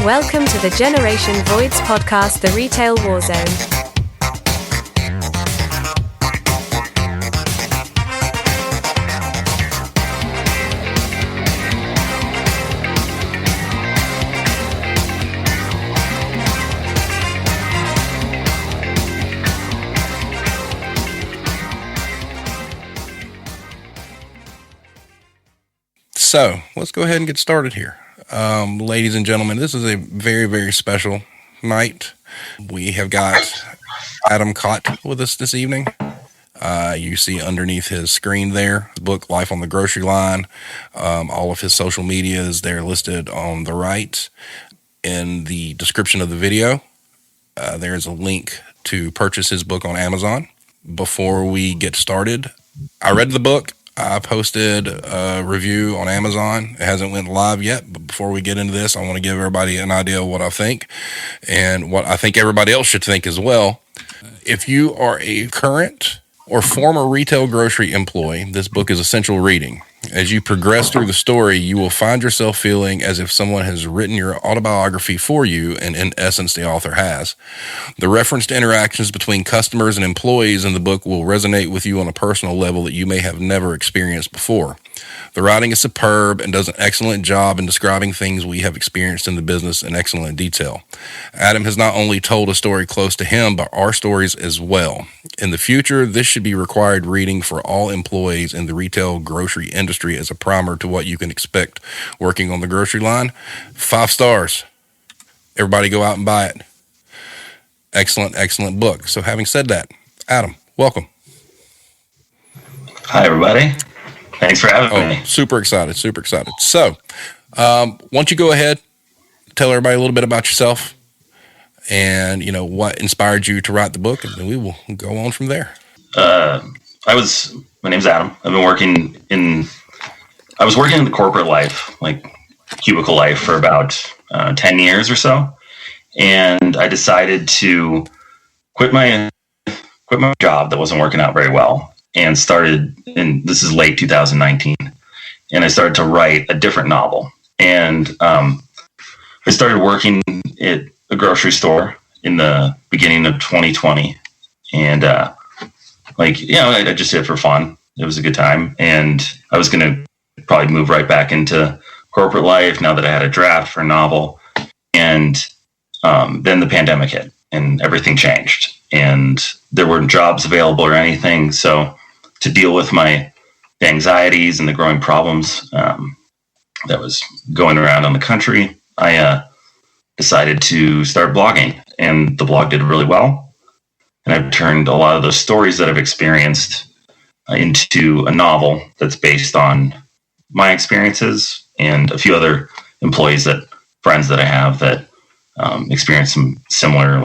Welcome to the Generation Voids podcast, the Retail Warzone. So let's go ahead and get started here. Ladies and gentlemen, this is a very, very special night. We have got Adam Kaat with us this evening. You see underneath his screen there, the book Life on the Grocery Line. All of his social media is there listed on the right. In the description of the video, there is a link to purchase his book on Amazon. Before we get started, I read the book. I posted a review on Amazon. It hasn't went live yet, but before we get into this, I want to give everybody an idea of what I think and what I think everybody else should think as well. If you are a current or former retail grocery employee, this book is essential reading. As you progress through the story, you will find yourself feeling as if someone has written your autobiography for you, and in essence, the author has. The referenced interactions between customers and employees in the book will resonate with you on a personal level that you may have never experienced before. The writing is superb and does an excellent job in describing things we have experienced in the business in excellent detail. Adam has not only told a story close to him, but our stories as well. In the future, this should be required reading for all employees in the retail grocery industry as a primer to what you can expect working on the grocery line. 5 stars. Everybody go out and buy it. Excellent, excellent book. So having said that, Adam, welcome. Hi, everybody. Thanks for having me. Super excited, super excited. So, why don't you go ahead, tell everybody a little bit about yourself and, what inspired you to write the book, and then we will go on from there. My name's Adam. I was working in the corporate life, like cubicle life, for about 10 years or so. And I decided to quit my job that wasn't working out very well, and started, and this is late 2019, and I started to write a different novel. And I started working at a grocery store in the beginning of 2020. And I just did it for fun. It was a good time. And I was going to probably move right back into corporate life now that I had a draft for a novel. And then the pandemic hit and everything changed. And there weren't jobs available or anything. So to deal with the anxieties and the growing problems that was going around in the country, I decided to start blogging, and the blog did really well. And I've turned a lot of those stories that I've experienced into a novel that's based on my experiences and a few other friends that I have that experienced some similar,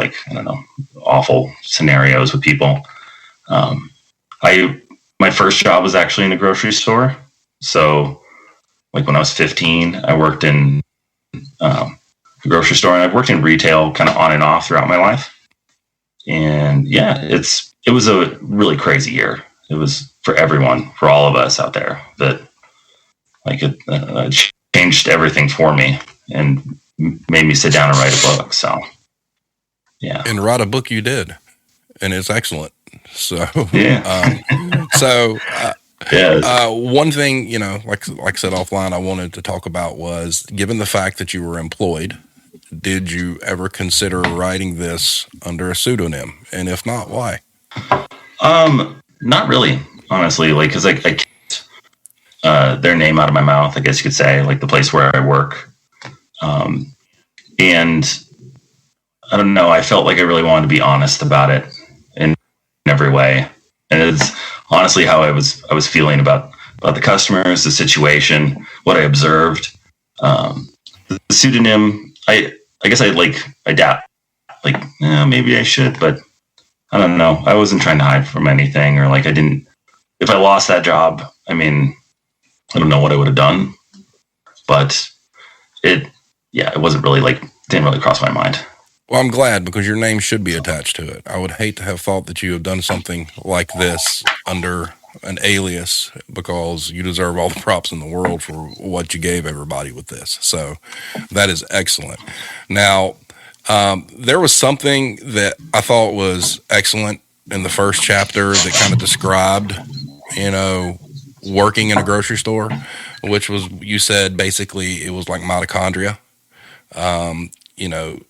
awful scenarios with people. My first job was actually in a grocery store. So, when I was 15, I worked in a grocery store, and I've worked in retail kind of on and off throughout my life. And yeah, it was a really crazy year. It was for everyone, for all of us out there, that it changed everything for me and made me sit down and write a book. So, yeah. And write a book you did, and it's excellent. So, yeah. One thing, like I said offline, I wanted to talk about was, given the fact that you were employed, did you ever consider writing this under a pseudonym? And if not, why? Not really, honestly. Because I kept their name out of my mouth, I guess you could say, the place where I work. And I don't know, I felt like I really wanted to be honest about it in every way. And it's honestly how I was feeling about the customers, the situation, what I observed. The pseudonym, I guess I doubt, maybe I should, but I don't know. I wasn't trying to hide from anything, or if I lost that job, I don't know what I would have done, but it wasn't really didn't really cross my mind. Well, I'm glad, because your name should be attached to it. I would hate to have thought that you have done something like this under an alias because you deserve all the props in the world for what you gave everybody with this. So that is excellent. Now, there was something that I thought was excellent in the first chapter that kind of described, working in a grocery store, which was, you said basically it was like mitochondria. You know,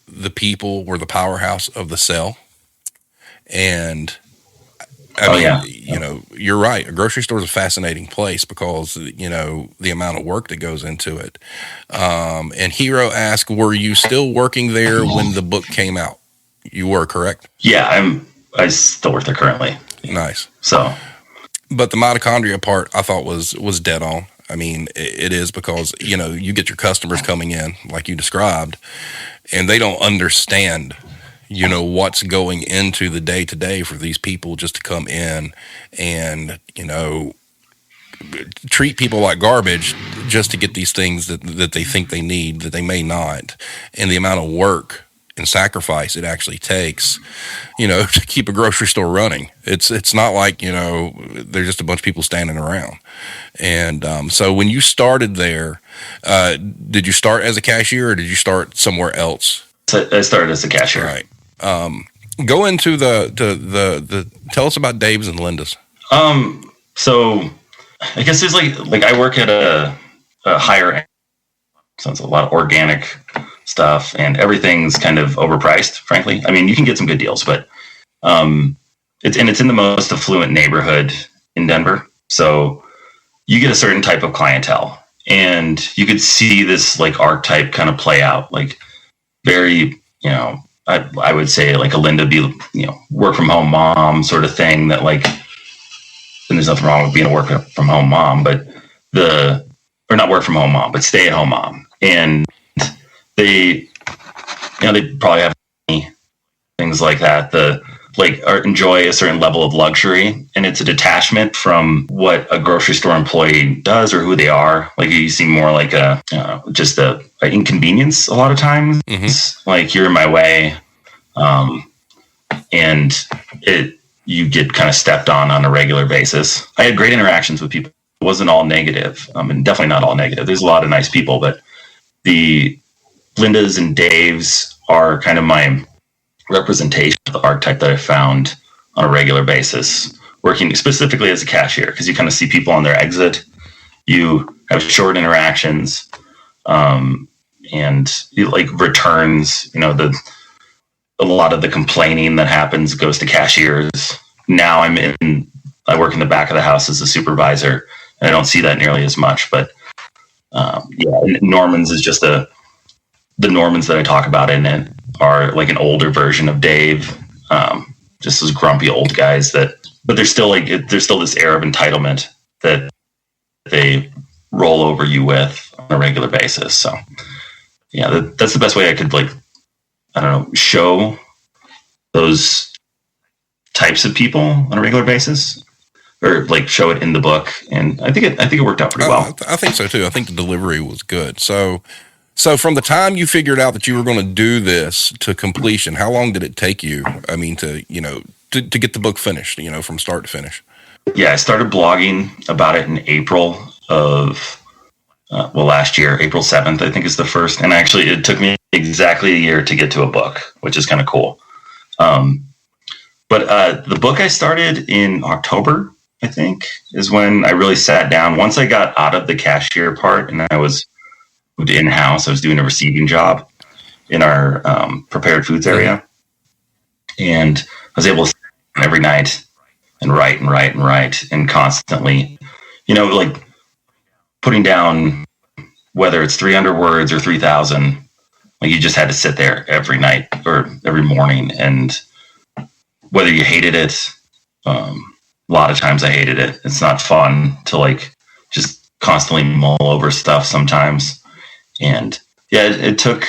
the people were the powerhouse of the cell. And you're right. A grocery store is a fascinating place because, the amount of work that goes into it. And Hero asked, were you still working there when the book came out? You were, correct? Yeah, I still work there currently. Nice. So, but the mitochondria part I thought was dead on. I mean, it is because, you get your customers coming in like you described, and they don't understand, what's going into the day to day for these people just to come in and, treat people like garbage just to get these things that they think they need, that they may not. And the amount of work and sacrifice it actually takes, to keep a grocery store running. It's not like, there's just a bunch of people standing around. And so when you started there, did you start as a cashier or did you start somewhere else? So I started as a cashier. Right. Go into the tell us about Dave's and Linda's. So I guess there's like I work at a higher end, so it's a lot of organic stuff, and everything's kind of overpriced, frankly. I mean, you can get some good deals, but it's in the most affluent neighborhood in Denver. So you get a certain type of clientele, and you could see this like archetype kind of play out, like very, I would say like a Linda be, work from home mom sort of thing that like, and there's nothing wrong with being a work from home mom, but or not work from home mom, but stay at home mom. And they probably have things like that, enjoy a certain level of luxury, and it's a detachment from what a grocery store employee does or who they are. Like you seem more like just a inconvenience a lot of times. Mm-hmm. It's like you're in my way, and you get kind of stepped on a regular basis. I had great interactions with people. It wasn't all negative, and definitely not all negative. There's a lot of nice people, but the Linda's and Dave's are kind of my representation of the archetype that I found on a regular basis, working specifically as a cashier, because you kind of see people on their exit. You have short interactions, and you like returns, a lot of the complaining that happens goes to cashiers. Now I work in the back of the house as a supervisor, and I don't see that nearly as much, but Norman's is just the Normans that I talk about in it are like an older version of Dave, just those grumpy old guys but there's still this air of entitlement that they roll over you with on a regular basis. So yeah, that's the best way I could show those types of people on a regular basis, or like show it in the book. And I think it worked out pretty well. I think so too. I think the delivery was good. So from the time you figured out that you were going to do this to completion, how long did it take you? I mean, to get the book finished, from start to finish? Yeah, I started blogging about it in April of, last year, April 7th, I think is the first. And actually it took me exactly a year to get to a book, which is kind of cool. But the book I started in October, I think, is when I really sat down. Once I got out of the cashier part and I was moved in-house, I was doing a receiving job in our prepared foods area. And I was able to sit every night and write and constantly, like putting down, whether it's 300 words or 3,000, like you just had to sit there every night or every morning. And whether you hated it, a lot of times I hated it. It's not fun to like just constantly mull over stuff sometimes. And yeah, it took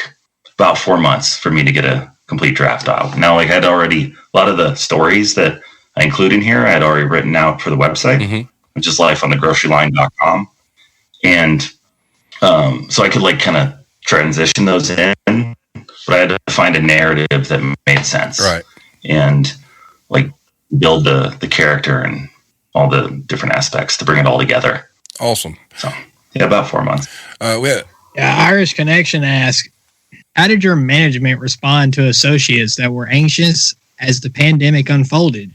about 4 months for me to get a complete draft out. Now, like a lot of the stories that I include in here, I had already written out for the website, which is lifeonthegroceryline.com. And so I could like kind of transition those in, but I had to find a narrative that made sense. Right. And like build the character and all the different aspects to bring it all together. Awesome. So yeah, about 4 months. Irish Connection asks, how did your management respond to associates that were anxious as the pandemic unfolded?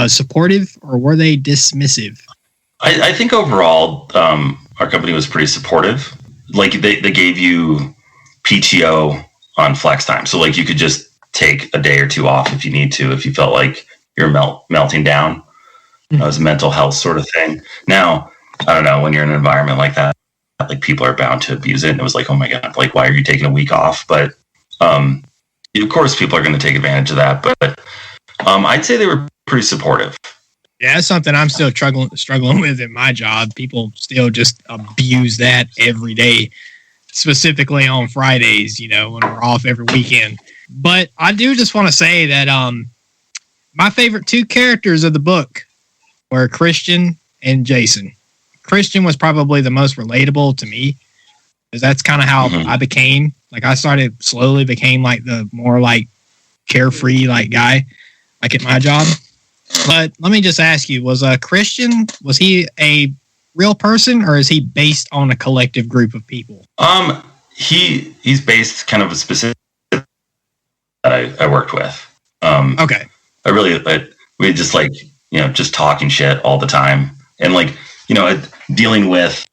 Supportive, or were they dismissive? I think overall, our company was pretty supportive. Like they gave you PTO on flex time. So like you could just take a day or two off if you need to, if you felt like you're melting down. It was a mental health sort of thing. Now, I don't know, when you're in an environment like that, like people are bound to abuse it. And it was like, oh my God, like, why are you taking a week off? But of course, people are going to take advantage of that. But I'd say they were pretty supportive. Yeah, that's something I'm still struggling with in my job. People still just abuse that every day, specifically on Fridays, you know, when we're off every weekend. But I do just want to say that my favorite two characters of the book were Christian and Jason. Christian was probably the most relatable to me, because that's kind of how I became. Like I slowly became like the more like carefree like guy, like at my job. But let me just ask you, was Christian, was he a real person, or is he based on a collective group of people? He's based kind of a specific that I worked with. Okay. We just like, you know, just talking shit all the time. And like, you know, dealing with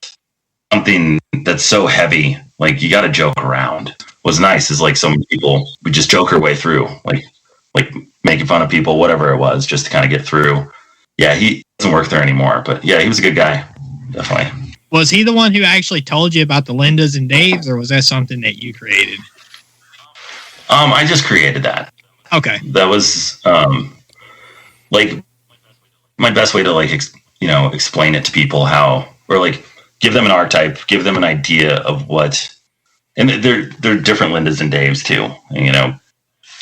something that's so heavy, like you got to joke around. What's nice is like some people, we just joke our way through, like making fun of people, whatever it was, just to kind of get through. Yeah, he doesn't work there anymore, but yeah, he was a good guy. Definitely. Was he the one who actually told you about the Lindas and Daves, or was that something that you created? I just created that. Okay. That was like my best way to like, explain it to people how, or like give them an archetype, give them an idea of what, and they're different Lindas and Daves too. And, you know,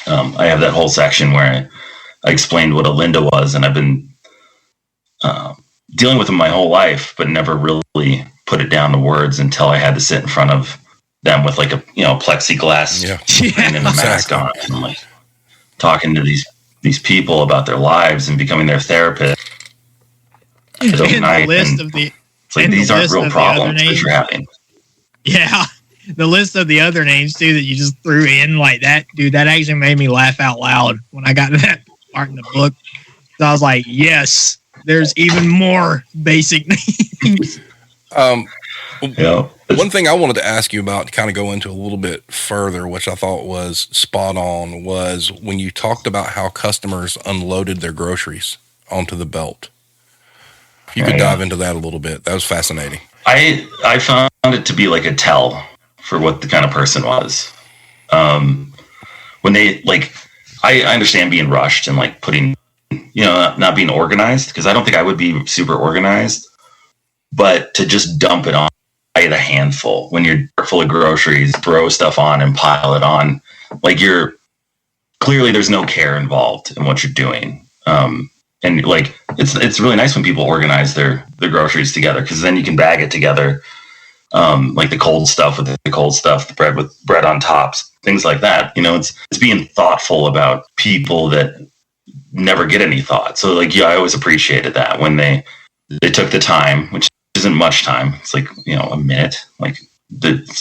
I have that whole section where I explained what a Linda was, and I've been dealing with them my whole life, but never really put it down to words until I had to sit in front of them with like a, you know, plexiglass and a mask on, and I'm like talking to these people about their lives and becoming their therapist. It's like these aren't real problems that you're having. Yeah. The list of the other names too that you just threw in like that, dude, that actually made me laugh out loud when I got to that part in the book. So I was like, yes, there's even more basic names. One thing I wanted to ask you about, to kind of go into a little bit further, which I thought was spot on, was when you talked about how customers unloaded their groceries onto the belt. If you could dive into that a little bit, that was fascinating. I found it to be like a tell for what the kind of person was. When they like, I understand being rushed and like putting, you know, not being organized, because I don't think I would be super organized, but to just dump it on by the handful when you're full of groceries, throw stuff on and pile it on, like you're clearly there's no care involved in what you're doing. And like, it's really nice when people organize their groceries together, because then you can bag it together. Like the cold stuff with the cold stuff, the bread with bread on tops, things like that. You know, it's being thoughtful about people that never get any thought. So like, yeah, I always appreciated that when they took the time, which isn't much time. It's like, you know, a minute, like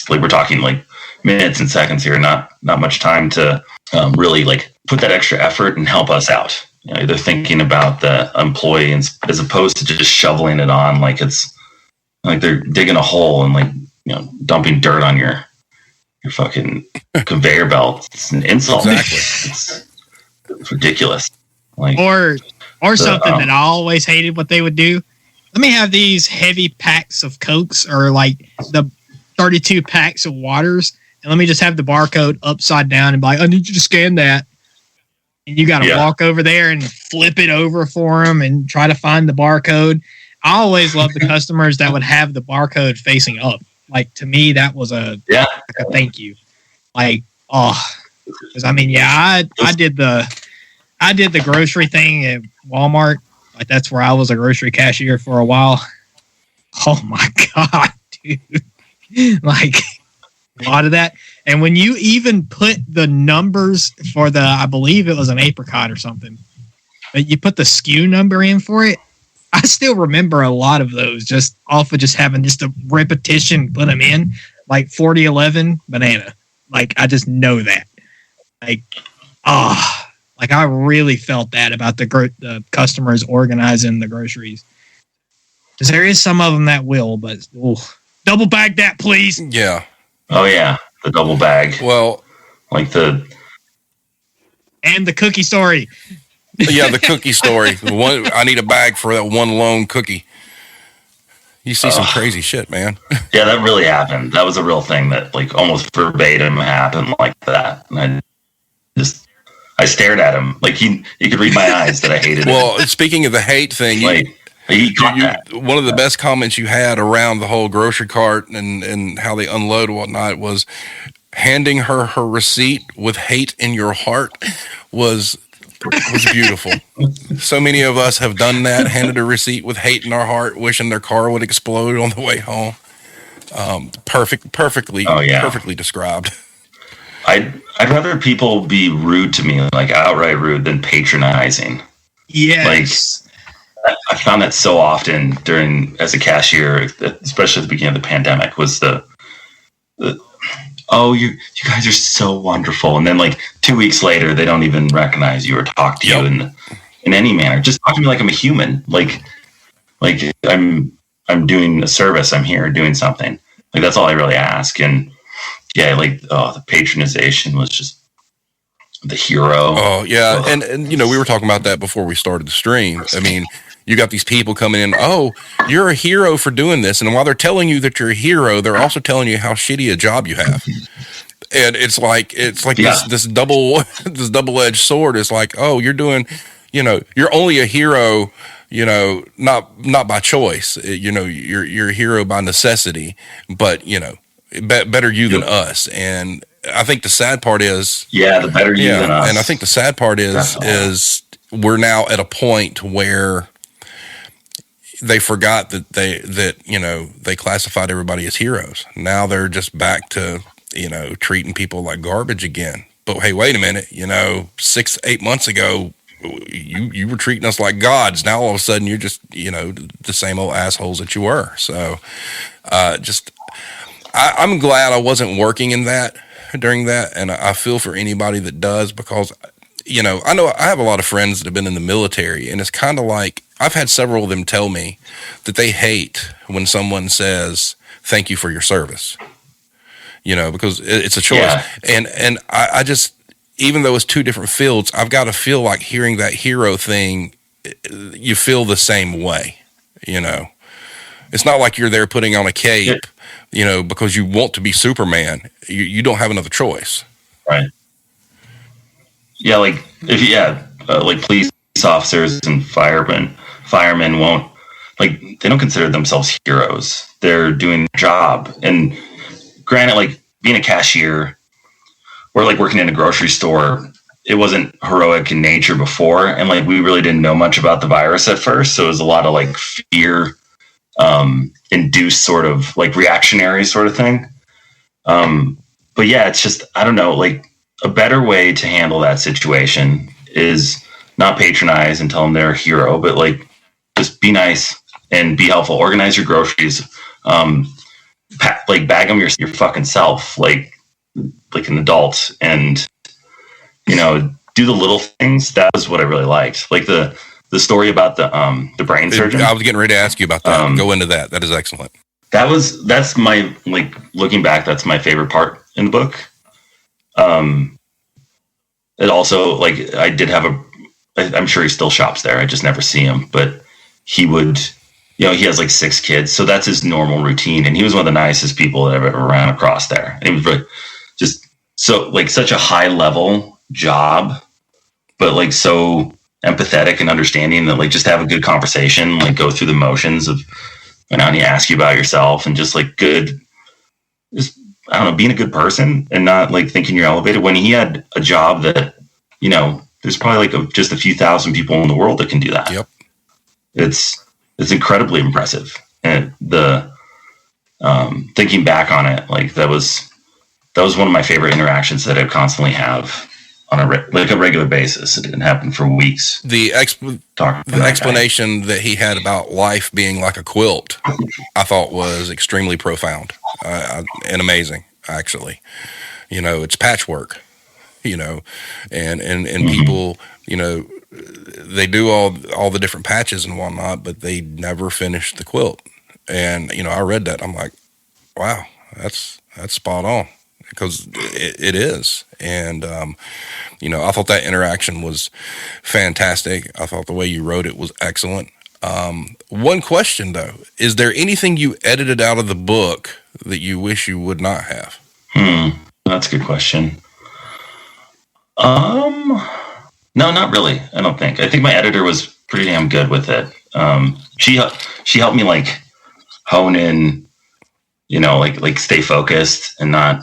we're talking like minutes and seconds here, not much time to really like put that extra effort and help us out. You know, they're thinking about the employee as opposed to just shoveling it on like it's like they're digging a hole and like, you know, dumping dirt on your fucking conveyor belt. It's an insult. Exactly. It's ridiculous. Like, or something that I always hated what they would do. Let me have these heavy packs of Cokes or like the 32 packs of waters, and let me just have the barcode upside down and be like, I need you to scan that. And you got to walk over there and flip it over for them and try to find the barcode. I always loved the customers that would have the barcode facing up. Like, to me, that was a thank you. Like, because I mean, I did the grocery thing at Walmart. Like, that's where I was a grocery cashier for a while. Oh my God, dude. Like, a lot of that. And when you even put the numbers for I believe it was an apricot or something, but you put the SKU number in for it, I still remember a lot of those just off of just having just a repetition, put them in like 4011 banana. Like, I just know that. Like, like I really felt that about the customers organizing the groceries. Because there is some of them that will, but double bag that, please. Yeah. Oh yeah, the double bag. Well, like and the cookie story. Yeah, the cookie story. I need a bag for that one lone cookie. You see some crazy shit, man. Yeah, that really happened. That was a real thing that like almost verbatim happened like that. And I stared at him like he could read my eyes that I hated it. Well, speaking of the hate thing, one of the best comments you had around the whole grocery cart and how they unload and whatnot was handing her receipt with hate in your heart was beautiful. So many of us have done that, handed a receipt with hate in our heart, wishing their car would explode on the way home. Perfectly described. I'd rather people be rude to me, like outright rude, than patronizing. Yes. Like, I found that so often as a cashier, especially at the beginning of the pandemic, was the oh, you guys are so wonderful. And then like 2 weeks later, they don't even recognize you or talk to you in any manner. Just talk to me like I'm a human. Like I'm doing a service. I'm here doing something. Like, that's all I really ask. And yeah, like, the patronization was just the hero. Oh yeah. And, you know, we were talking about that before we started the stream. I mean, you got these people coming in, oh, you're a hero for doing this. And while they're telling you that you're a hero, they're also telling you how shitty a job you have. And it's like this double-edged sword. It's like, oh, you're doing, you know, you're only a hero, you know, not by choice. You know, you're a hero by necessity, but, you know, better you than us. And I think the sad part is, the better you than us. And I think the sad part is we're now at a point where they forgot that you know, they classified everybody as heroes. Now they're just back to, you know, treating people like garbage again. But hey, wait a minute, you know, 6-8 months ago, you were treating us like gods. Now all of a sudden you're just, you know, the same old assholes that you were. So I'm glad I wasn't working in that during that. And I feel for anybody that does, because, you know I have a lot of friends that have been in the military, and it's kind of like, I've had several of them tell me that they hate when someone says, thank you for your service, you know, because it's a choice. Yeah. And I just, even though it's two different fields, I've got to feel like hearing that hero thing, you feel the same way, you know. It's not like you're there putting on a cape, you know, because you want to be Superman. You don't have another choice. Right. Yeah, like, like police officers and firemen won't, like, they don't consider themselves heroes. They're doing their job. And granted, like, being a cashier or like working in a grocery store, it wasn't heroic in nature before. And like, we really didn't know much about the virus at first. So it was a lot of like fear induced sort of like reactionary sort of thing. But yeah, it's just, I don't know, like, a better way to handle that situation is not patronize and tell them they're a hero, but like, just be nice and be helpful. Organize your groceries, like bag them your fucking self, like an adult, and, you know, do the little things. That was what I really liked. Like the story about the brain surgeon. I was getting ready to ask you about that. Go into that. That is excellent. That's my, like, looking back, that's my favorite part in the book. It also, like, I did have I'm sure he still shops there. I just never see him, but he would, you know, he has like 6 kids. So that's his normal routine. And he was one of the nicest people that I've ever ran across there. And it was really just so, like, such a high level job, but like so empathetic and understanding that, like, just have a good conversation, like go through the motions of, and he ask you about yourself, and just like good, just, I don't know, being a good person and not like thinking you're elevated, when he had a job that, you know, there's probably like just a few thousand people in the world that can do that. Yep. It's incredibly impressive. And the, thinking back on it, like that was one of my favorite interactions that I constantly have. on a regular basis. It didn't happen for weeks. The explanation that he had about life being like a quilt, I thought was extremely profound and amazing, actually. It's patchwork, and people, they do all the different patches and whatnot, but they never finish the quilt. And, I read that. I'm like, wow, that's spot on, because it is. And, I thought that interaction was fantastic. I thought the way you wrote it was excellent. One question though, is there anything you edited out of the book that you wish you would not have? That's a good question. No, not really. I don't think. I think my editor was pretty damn good with it. She helped me like hone in, like stay focused and not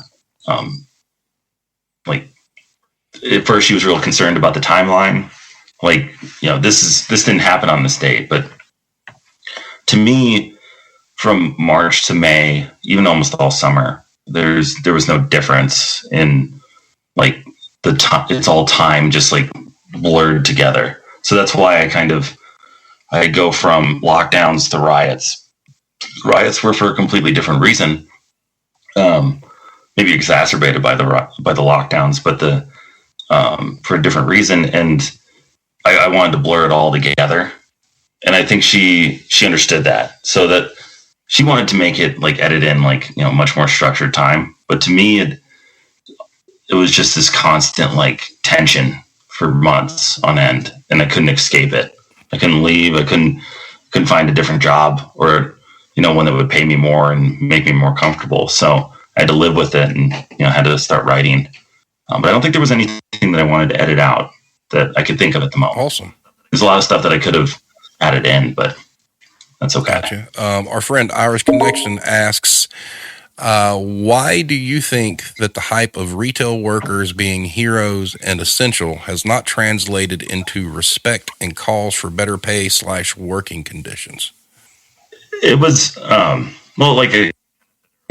like at first she was real concerned about the timeline. Like, this didn't happen on this date, but to me, from March to May, even almost all summer, there was no difference in like the time. It's all time just like blurred together. So that's why I go from lockdowns to riots. Riots were for a completely different reason, maybe exacerbated by the lockdowns, but for a different reason. And I wanted to blur it all together, and I think she understood that, so that she wanted to make it like edit in like much more structured time. But to me, it was just this constant like tension for months on end, and I couldn't escape it. I couldn't leave. I couldn't find a different job, or one that would pay me more and make me more comfortable. So I had to live with it, and had to start writing. But I don't think there was anything that I wanted to edit out that I could think of at the moment. Awesome. There's a lot of stuff that I could have added in, but that's okay. Gotcha. Our friend Irish Connection asks, why do you think that the hype of retail workers being heroes and essential has not translated into respect and calls for better pay / working conditions? It was, well, like I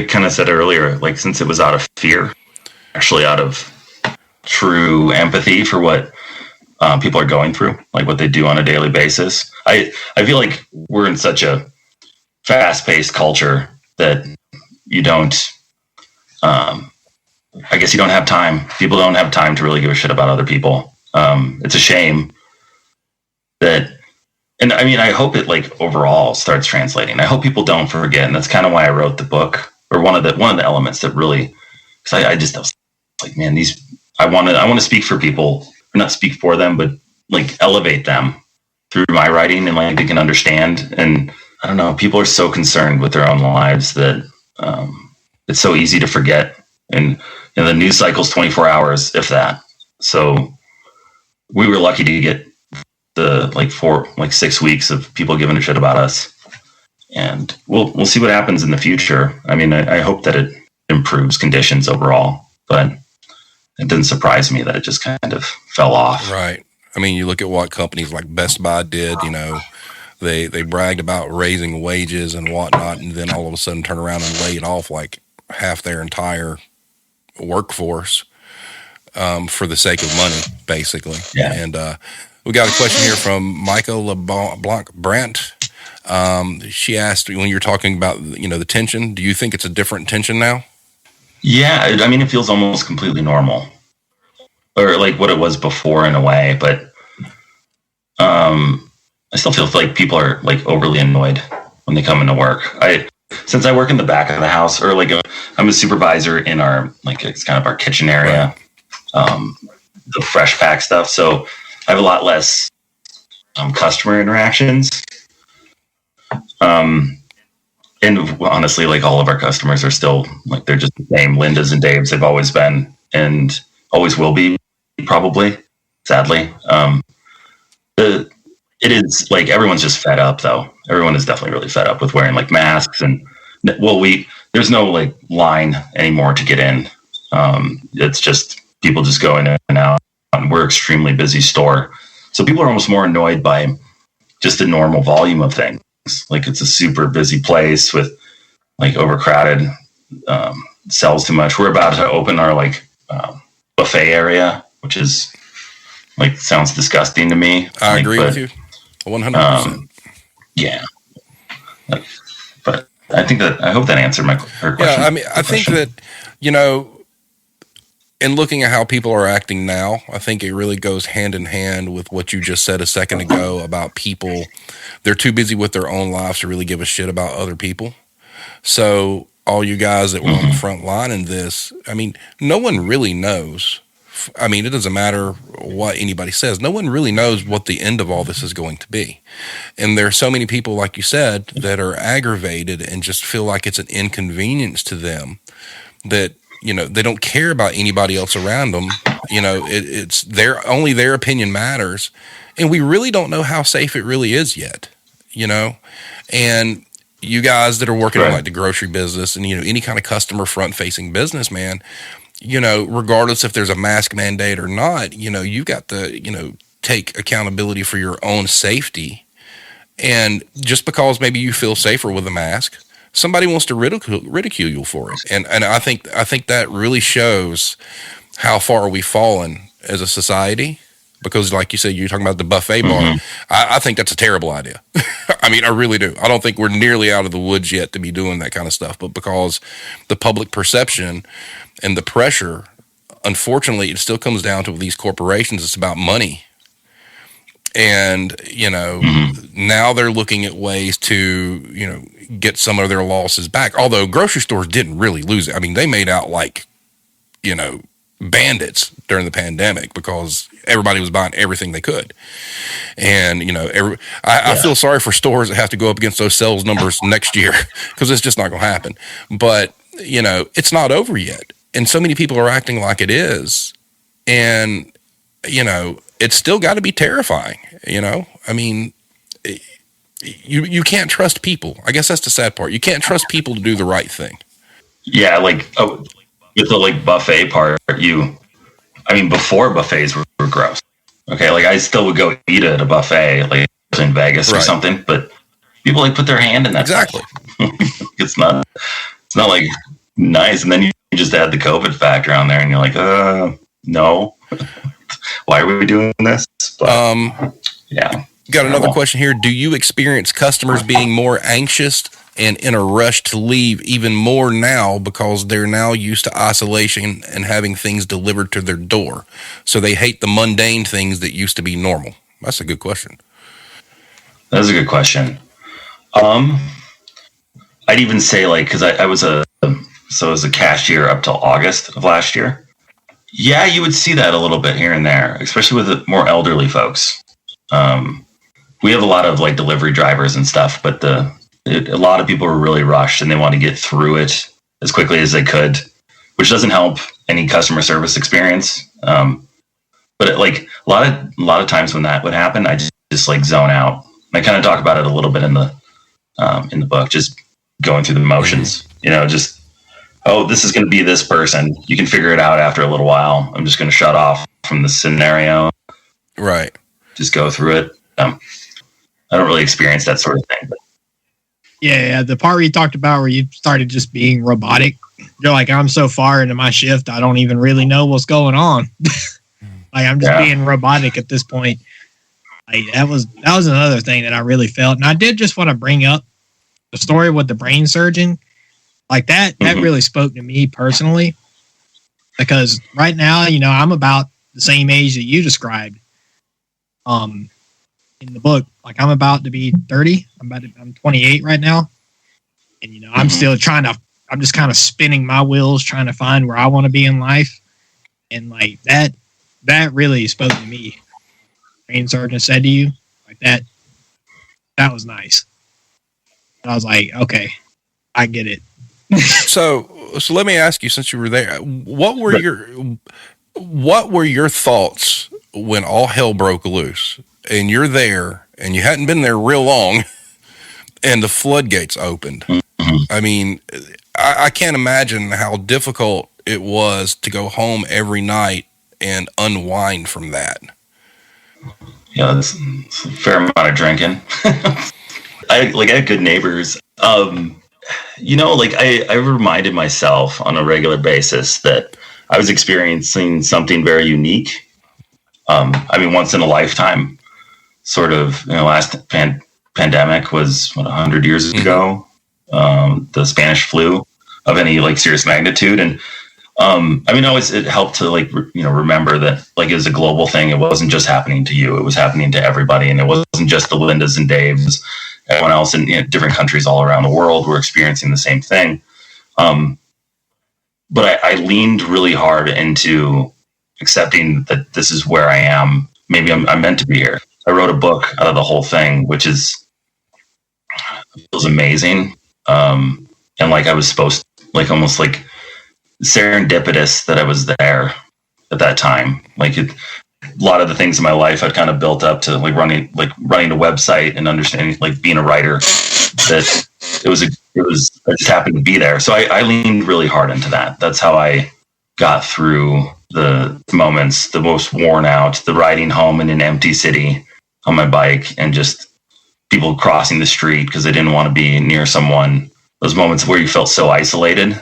kind of said earlier, like since it was out of fear, actually out of true empathy for what people are going through, like what they do on a daily basis. I feel like we're in such a fast-paced culture that you don't, I guess you don't have time. People don't have time to really give a shit about other people. It's a shame that, and I mean, I hope it like overall starts translating. I hope people don't forget. And that's kind of why I wrote the book, or one of the elements that really, because I was like, man, I want to speak for people, or not speak for them, but like elevate them through my writing, and like they can understand. And I don't know, people are so concerned with their own lives that it's so easy to forget. And the news cycle's 24 hours, if that. So we were lucky to get the 6 weeks of people giving a shit about us. And we'll see what happens in the future. I mean, I hope that it improves conditions overall, but it didn't surprise me that it just kind of fell off. Right. I mean, you look at what companies like Best Buy did, they bragged about raising wages and whatnot, and then all of a sudden turn around and laid off like half their entire workforce for the sake of money, basically. Yeah. And we got a question here from Michael LeBlanc Brandt. She asked, when you're talking about the tension, do you think it's a different tension now? Yeah, I mean, it feels almost completely normal, or like what it was before in a way. But I still feel like people are like overly annoyed when they come into work. Since I work in the back of the house, or like I'm a supervisor in our, like, it's kind of our kitchen area, the fresh pack stuff. So I have a lot less customer interactions. And honestly, like all of our customers are still like, they're just the same Lindas and Daves they've always been and always will be, probably, sadly. It is like everyone's just fed up, though. Everyone is definitely really fed up with wearing like masks, and there's no like line anymore to get in. It's just people just go in and out. And we're an extremely busy store, so people are almost more annoyed by just the normal volume of things. Like it's a super busy place with like overcrowded, sells too much. We're about to open our like buffet area, which is sounds disgusting to me. I agree with you 100%. Yeah. But I hope that answered her question. Yeah, I mean, I think that, in looking at how people are acting now, I think it really goes hand in hand with what you just said a second ago about people. They're too busy with their own lives to really give a shit about other people. So all you guys that were on the front line in this, I mean, no one really knows. I mean, it doesn't matter what anybody says. No one really knows what the end of all this is going to be. And there are so many people, like you said, that are aggravated and just feel like it's an inconvenience to them that, they don't care about anybody else around them. It's only their opinion matters. And we really don't know how safe it really is yet, and you guys that are working in like the grocery business and, any kind of customer front facing business, man, regardless if there's a mask mandate or not, you've got to, take accountability for your own safety. And just because maybe you feel safer with a mask, somebody wants to ridicule you for it. And I think that really shows how far we've fallen as a society. Because like you said, you're talking about the buffet bar. I think that's a terrible idea. I mean, I really do. I don't think we're nearly out of the woods yet to be doing that kind of stuff. But because the public perception and the pressure, unfortunately, it still comes down to these corporations. It's about money. And, now they're looking at ways to, get some of their losses back. Although grocery stores didn't really lose it. I mean, they made out like, bandits during the pandemic because everybody was buying everything they could. And, I feel sorry for stores that have to go up against those sales numbers next year because it's just not going to happen. But, it's not over yet. And so many people are acting like it is. And, it's still got to be terrifying, I mean, you can't trust people. I guess that's the sad part. You can't trust people to do the right thing. Yeah, with the buffet part, before buffets were gross. Okay, I still would go eat at a buffet, in Vegas or something, but people put their hand in that. Exactly. It's not nice. And then you just add the COVID factor on there and you're like, no. Why are we doing this? But, yeah. Got another question here. Do you experience customers being more anxious and in a rush to leave even more now because they're now used to isolation and having things delivered to their door? So they hate the mundane things that used to be normal. That's a good question. That's a good question. I'd even say because I was a cashier up till August of last year. Yeah, you would see that a little bit here and there, especially with the more elderly folks. We have a lot of delivery drivers and stuff, but a lot of people are really rushed and they want to get through it as quickly as they could, which doesn't help any customer service experience. But a lot of times when that would happen, I just zone out. I kind of talk about it a little bit in the book, just going through the motions. Just this is going to be this person. You can figure it out after a little while. I'm just going to shut off from the scenario. Right. Just go through it. I don't really experience that sort of thing. But. Yeah, the part where you talked about where you started just being robotic. You're like, I'm so far into my shift, I don't even really know what's going on. I'm just being robotic at this point. That was another thing that I really felt. And I did just want to bring up the story with the brain surgeon. That really spoke to me personally. Because right now, I'm about the same age that you described. In the book, I'm about to be 30. I'm 28 right now. And, I'm still I'm just kind of spinning my wheels, trying to find where I want to be in life. And that really spoke to me. Brain surgeon said to you that was nice. And I was like, okay, I get it. So let me ask you, since you were there, what were your thoughts when all hell broke loose and you're there and you hadn't been there real long and the floodgates opened? I mean, I can't imagine how difficult it was to go home every night and unwind from that. Yeah, that's a fair amount of drinking. I had good neighbors. I reminded myself on a regular basis that I was experiencing something very unique I mean, once in a lifetime sort of, last pandemic was 100 years ago, the Spanish flu of any like serious magnitude. And I mean, always it helped to like, remember that like it was a global thing. It wasn't just happening to you. It was happening to everybody. And it wasn't just the Lindas and Daves. Everyone else in different countries all around the world were experiencing the same thing. But I leaned really hard into accepting that this is where I am. Maybe I'm meant to be here. I wrote a book out of the whole thing, which feels amazing. And like I was supposed to, like almost like serendipitous that I was there at that time. Like a lot of the things in my life I'd kind of built up to like running a website and understanding, like being a writer, that I just happened to be there. So I leaned really hard into that. That's how I got through the moments, the most worn out, the riding home in an empty city on my bike and just people crossing the street because they didn't want to be near someone. Those moments where you felt so isolated.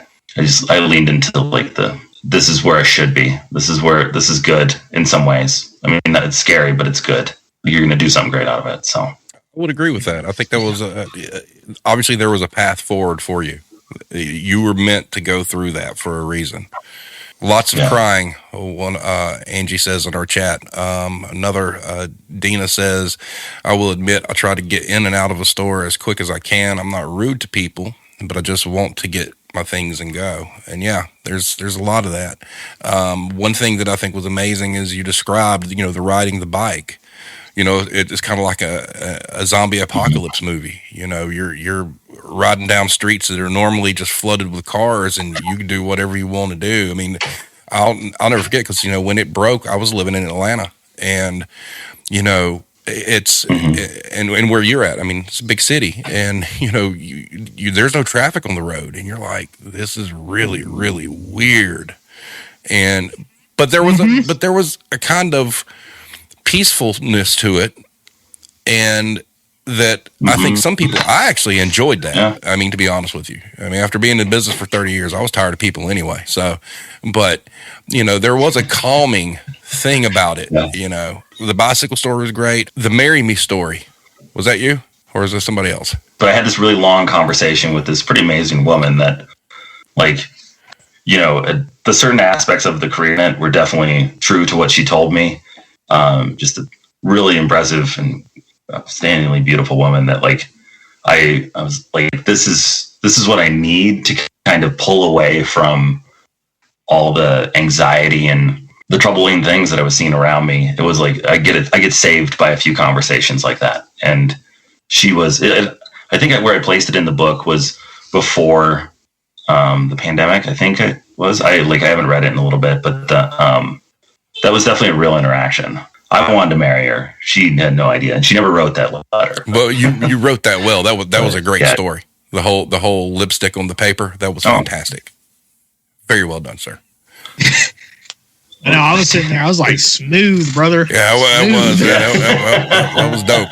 I leaned into like this is where I should be. This is good in some ways. I mean, it's scary, but it's good. You're going to do something great out of it. So I would agree with that. I think that was obviously there was a path forward for you. You were meant to go through that for a reason. Lots of crying. One Angie says in our chat. Another Dina says, I will admit I try to get in and out of a store as quick as I can. I'm not rude to people, but I just want to get my things and go. And yeah, there's a lot of that. One thing that I think was amazing is you described, the riding the bike. It's kind of like a zombie apocalypse movie. You're riding down streets that are normally just flooded with cars, and you can do whatever you want to do. I mean, I'll never forget because when it broke, I was living in Atlanta, and it's and where you're at. I mean, it's a big city, and you there's no traffic on the road, and you're like, this is really, really weird. But there was a kind of peacefulness to it, and that I think some people, I actually enjoyed that. Yeah. I mean, to be honest with you, after being in business for 30 years, I was tired of people anyway. So, but there was a calming thing about it. Yeah. The bicycle story was great. The Marry Me story, was that you or is this somebody else? But I had this really long conversation with this pretty amazing woman that, like, the certain aspects of the career event were definitely true to what she told me. Just a really impressive and outstandingly beautiful woman that like, I was like, this is what I need to kind of pull away from all the anxiety and the troubling things that I was seeing around me. It was like, I get saved by a few conversations like that. And she was, I think where I placed it in the book was before, the pandemic. I think it was, I haven't read it in a little bit, but that was definitely a real interaction. I wanted to marry her. She had no idea, and she never wrote that letter. Well, you wrote that well. That was a great story. The whole lipstick on the paper, that was fantastic. Very well done, sir. No, I was sitting there. I was like, smooth, brother. Yeah, well, it was. Yeah, that was dope.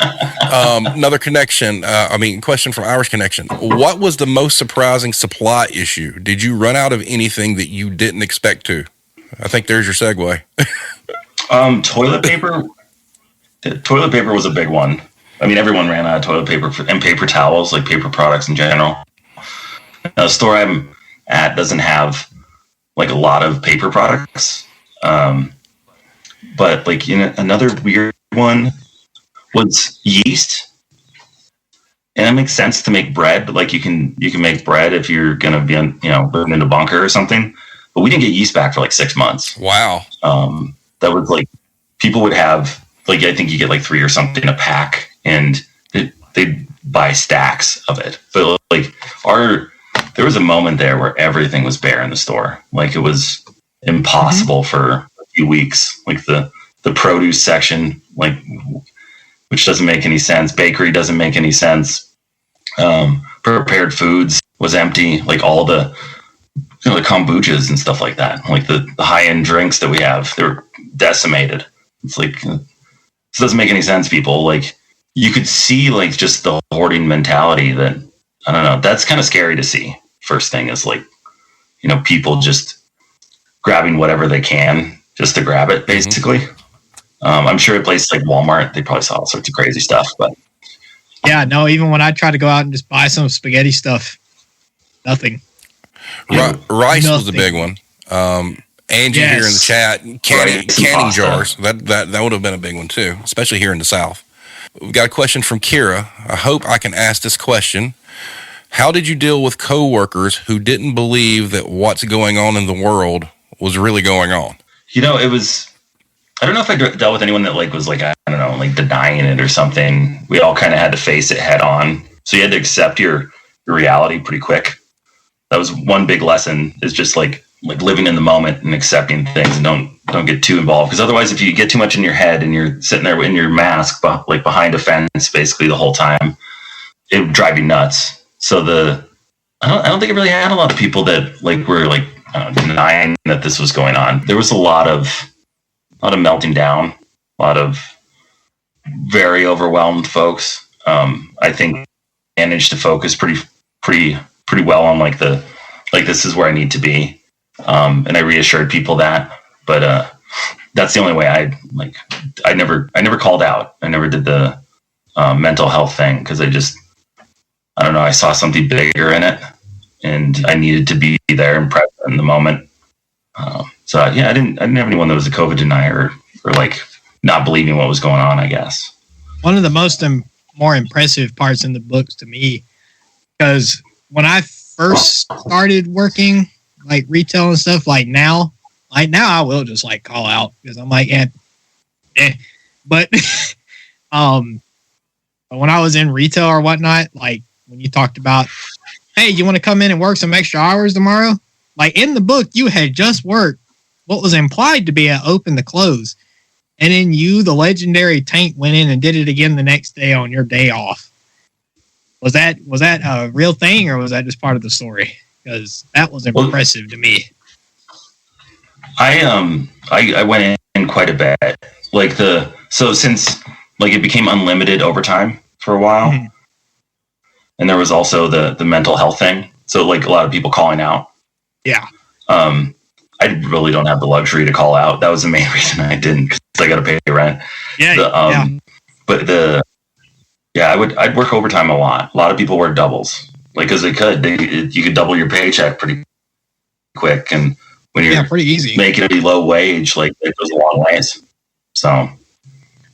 Another question from Irish Connection. What was the most surprising supply issue? Did you run out of anything that you didn't expect to? I think there's your segue. Toilet paper. Toilet paper was a big one. I mean, everyone ran out of toilet paper and paper towels, like paper products in general. Now, the store I'm at doesn't have like a lot of paper products. But like, another weird one was yeast. And it makes sense to make bread. Like you can make bread if you're going to be living in a bunker or something. But we didn't get yeast back for like 6 months. Wow. That was like, people would have, like, I think you get like 3 or something a pack, and they'd buy stacks of it. But like there was a moment there where everything was bare in the store. Like it was impossible for a few weeks. Like the produce section, like, which doesn't make any sense. Bakery doesn't make any sense. Prepared foods was empty. Like all the, the kombuchas and stuff like that. Like the high-end drinks that we have, they're decimated. It's like, this doesn't make any sense, people. Like you could see like just the hoarding mentality that, I don't know, that's kind of scary to see. First thing is like, people just grabbing whatever they can just to grab it, basically. I'm sure at places like Walmart, they probably saw all sorts of crazy stuff. But yeah, no, even when I tried to go out and just buy some spaghetti stuff, nothing. Rice was the big one. Angie here in the chat, canning jars. That would have been a big one too, especially here in the South. We've got a question from Kira. I hope I can ask this question. How did you deal with coworkers who didn't believe that what's going on in the world was really going on? You know, it was, I don't know if I dealt with anyone that was I don't know, denying it or something. We all kind of had to face it head on. So you had to accept your reality pretty quick. That was one big lesson, is just living in the moment and accepting things, and don't get too involved. Because otherwise, if you get too much in your head and you're sitting there in your mask, behind a fence basically the whole time, it would drive you nuts. So I don't think it really had a lot of people that were denying that this was going on. There was a lot of melting down, a lot of very overwhelmed folks. I think managed to focus pretty well on this is where I need to be. And I reassured people that, but that's the only way I never called out. I never did the mental health thing, because I don't know, I saw something bigger in it, and I needed to be there and present in the moment. So yeah, I didn't have anyone that was a COVID denier or not believing what was going on, I guess. One of the more impressive parts in the books to me, because when I first started working retail and stuff, now I will just call out, because I'm but when I was in retail or whatnot, when you talked about, hey, you want to come in and work some extra hours tomorrow? In the book, you had just worked what was implied to be an open to close. And then you, the legendary Tank, went in and did it again the next day on your day off. Was that a real thing, or was that just part of the story? Because that was impressive to me. I went in quite a bit. So since it became unlimited overtime for a while, mm-hmm. and there was also the mental health thing. So a lot of people calling out. Yeah. I really don't have the luxury to call out. That was the main reason I didn't, because I got to pay rent. Yeah. But I'd work overtime a lot. A lot of people work doubles, because you could double your paycheck pretty quick, and when you're pretty easy making it low wage, it goes a long ways. So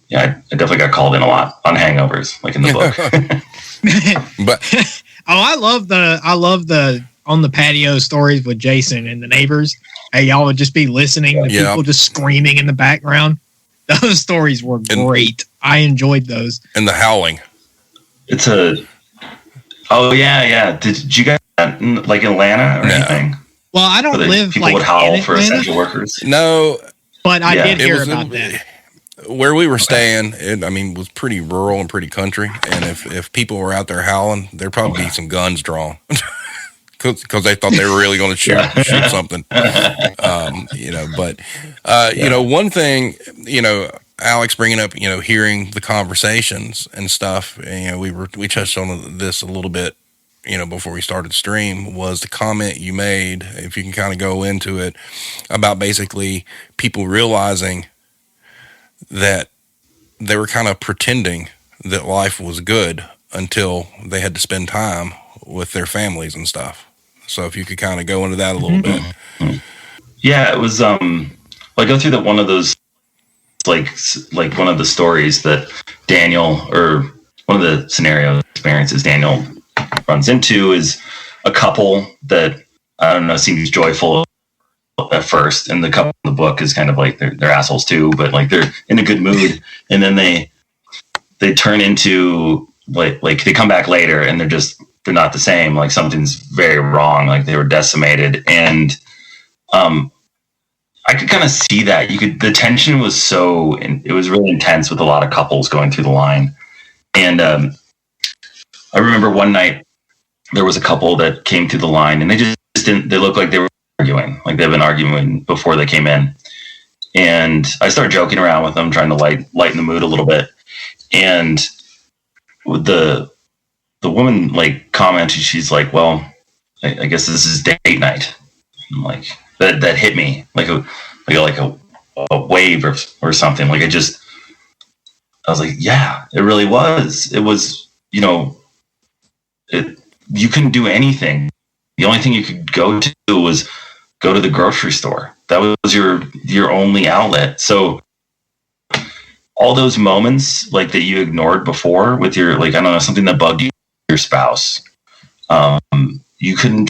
yeah, I definitely got called in a lot on hangovers, in the book. But I love the on the patio stories with Jason and the neighbors. Hey, y'all would just be listening to people just screaming in the background. Those stories were great. I enjoyed those. And the howling. Oh yeah. Did you guys in Atlanta or anything? Well, I don't live people would howl for essential workers. No, but I did hear about that. Where we were staying, it was pretty rural and pretty country. And if people were out there howling, there'd probably be some guns drawn. Because they thought they were really going to shoot something, one thing, Alex bringing up, hearing the conversations and stuff, we touched on this a little bit, before we started stream, was the comment you made, if you can kind of go into it, about basically people realizing that they were kind of pretending that life was good until they had to spend time with their families and stuff. So if you could kind of go into that a little bit. Yeah, it was go through one of those one of the stories that Daniel, or one of the scenario experiences Daniel runs into, is a couple that, I don't know, seems joyful at first, and the couple in the book is kind of they're assholes too, but they're in a good mood, and then they turn into they come back later and they're not the same. Something's very wrong. They were decimated. And I could kind of see that. The tension was it was really intense with a lot of couples going through the line. And I remember one night there was a couple that came through the line, and they looked like they were arguing. They've been arguing before they came in. And I started joking around with them, trying to lighten the mood a little bit. And the woman commented, she's like, well, I guess this is date night. I'm that hit me like a a wave or something. Like I was like, yeah, it really was. It was, you couldn't do anything. The only thing you could go to was go to the grocery store. That was your only outlet. So all those moments like that you ignored before with your, like, I don't know, something that bugged you, your spouse, you couldn't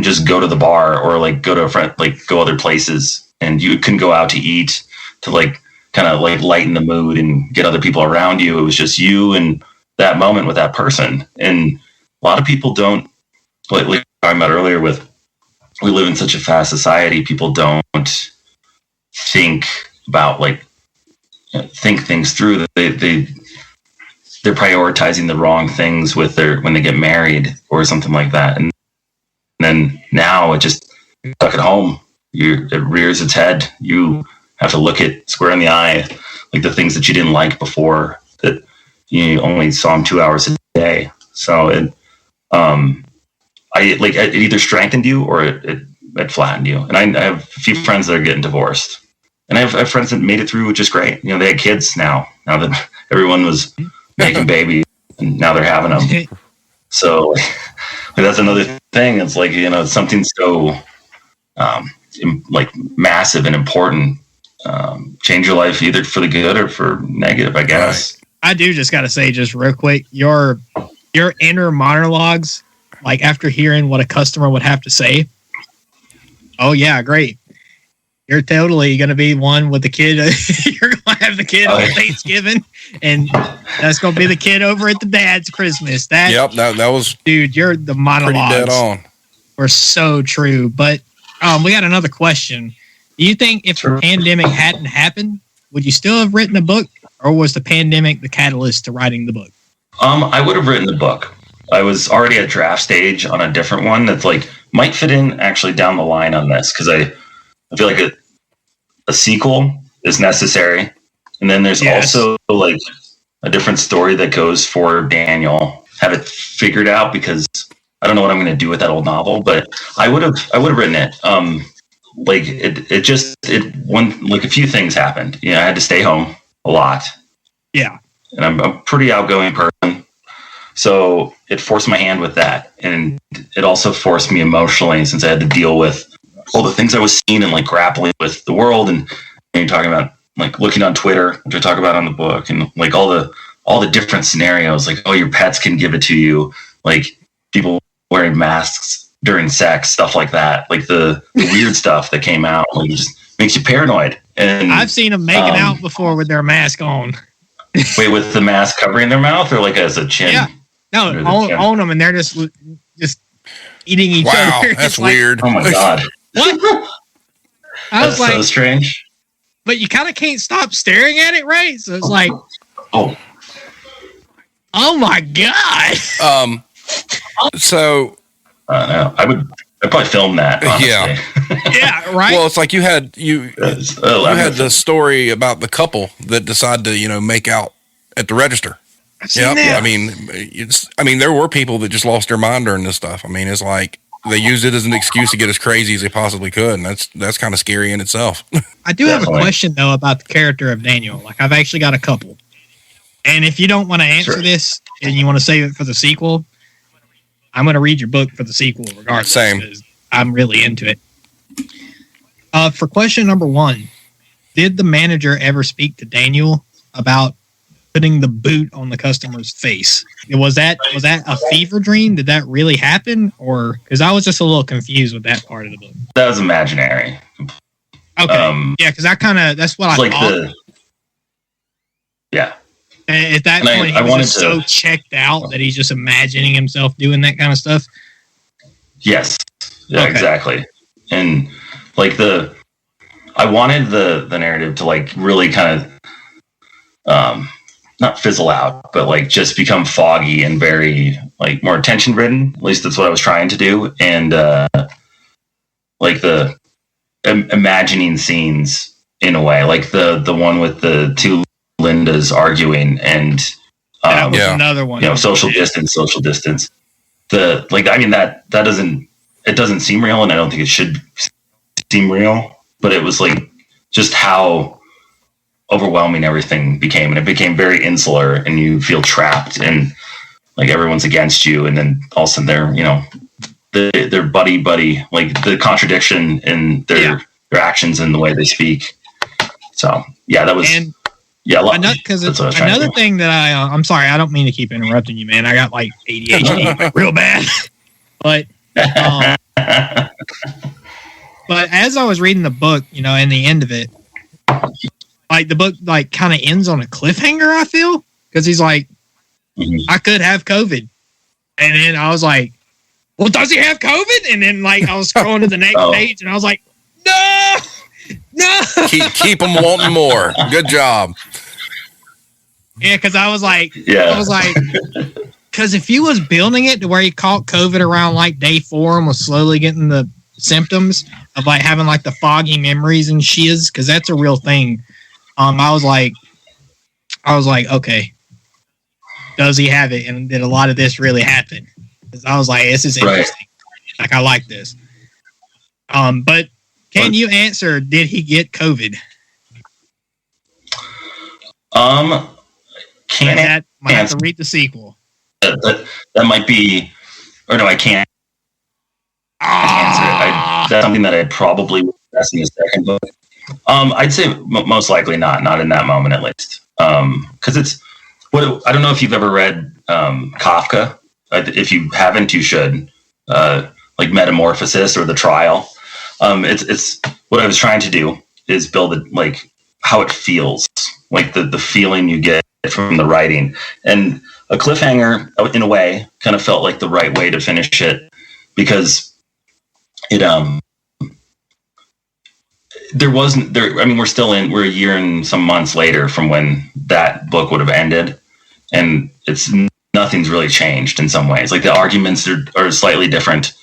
just go to the bar or like go to a friend, like go other places, and you couldn't go out to eat to like kind of like lighten the mood and get other people around you. It was just you and that moment with that person. And a lot of people don't, like we were talking about earlier with, we live in such a fast society. People don't think about think things through. They're prioritizing the wrong things with when they get married or something like that. And then now it just stuck at home. It rears its head. You have to look it square in the eye, like the things that you didn't like before that you only saw them 2 hours a day. So it either strengthened you or it flattened you. And I have a few friends that are getting divorced, and I have friends that made it through, which is great. They had kids now that everyone was making babies, and now they're having them. So that's another thing. It's like, something so massive and important, change your life either for the good or for negative, I guess. I do just got to say, just real quick, your inner monologues, like after hearing what a customer would have to say. Oh yeah, great. You're totally going to be one with the kid. You're going to have the kid on Thanksgiving, and that's going to be the kid over at the dad's Christmas. That was, dude, you're the monologues pretty dead on. Were so true. But we got another question. Do you think if the pandemic hadn't happened, would you still have written a book, or was the pandemic the catalyst to writing the book? I would have written the book. I was already at draft stage on a different one that's like might fit in actually down the line on this, because I feel like a sequel is necessary, and then there's also like a different story that goes for Daniel. Have it figured out, because I don't know what I'm going to do with that old novel, but I would have written it. A few things happened. I had to stay home a lot. Yeah, and I'm a pretty outgoing person, so it forced my hand with that, and it also forced me emotionally, since I had to deal with all the things I was seeing and like grappling with the world. And you're talking about like looking on Twitter, which I talk about on the book, and like all the different scenarios, like, oh, your pets can give it to you, like people wearing masks during sex, stuff like that, like the weird stuff that came out, like it just makes you paranoid. And I've seen them making out before with their mask on. Wait, with the mask covering their mouth, or like as a chin? Yeah, no, on them, and they're just eating each other. Wow, that's weird. Oh my god. What? I was like, so strange. But you kind of can't stop staring at it, right? So it's like, oh my god. So, no, I'd probably film that. Honestly. Yeah, right. Well, it's like you had the story about the couple that decided to make out at the register. Yeah, I mean, there were people that just lost their mind during this stuff. I mean, it's like they used it as an excuse to get as crazy as they possibly could, and that's kind of scary in itself. I do have a question though about the character of Daniel. Like, I've actually got a couple, and if you don't want to answer this and you want to save it for the sequel, I'm going to read your book for the sequel regardless. Same. I'm really into it. For question number 1, did the manager ever speak to Daniel about putting the boot on the customer's face? Was that a fever dream? Did that really happen? Or, because I was just a little confused with that part of the book. That was imaginary. Okay. Because that's what I thought. And at that point, he was just so checked out that he's just imagining himself doing that kind of stuff. Yes. Yeah, exactly. And like I wanted the narrative to like really kind of not fizzle out, but like just become foggy and very like more attention ridden. At least that's what I was trying to do. And like the imagining scenes in a way, like the one with the two Lindas arguing, and that was another one. Social distance. That doesn't seem real, and I don't think it should seem real. But it was like just how overwhelming everything became, and it became very insular, and you feel trapped, and like everyone's against you, and then all of a sudden they're buddy, like the contradiction in their actions and the way they speak. So yeah, that was because another thing that I'm sorry, I don't mean to keep interrupting you, man. I got like ADHD real bad, but as I was reading the book, and the end of it, like the book like kind of ends on a cliffhanger. I feel because he's like, I could have COVID, and then I was like, well, does he have COVID? And then like I was scrolling to the next page, and I was like, no. Keep them wanting more. Good job. Yeah, because I was like, because if he was building it to where he caught COVID around like day 4 and was slowly getting the symptoms of like having like the foggy memories and shiz, because that's a real thing. I was like, okay, does he have it? And did a lot of this really happen? Because I was like, this is interesting. Right. Like, I like this. But can you answer, did he get COVID? Can't might have to read the sequel. That might be, or no, I can't answer it. That's something that I'd probably ask in the second book. I'd say most likely not in that moment at least. Because it's what I don't know if you've ever read Kafka. If you haven't, you should. Like Metamorphosis or The Trial. It's what I was trying to do is build it like how it feels, like the feeling you get from the writing. And a cliffhanger, in a way, kind of felt like the right way to finish it, because it we're a year and some months later from when that book would have ended, and nothing's really changed in some ways. Like the arguments are slightly different,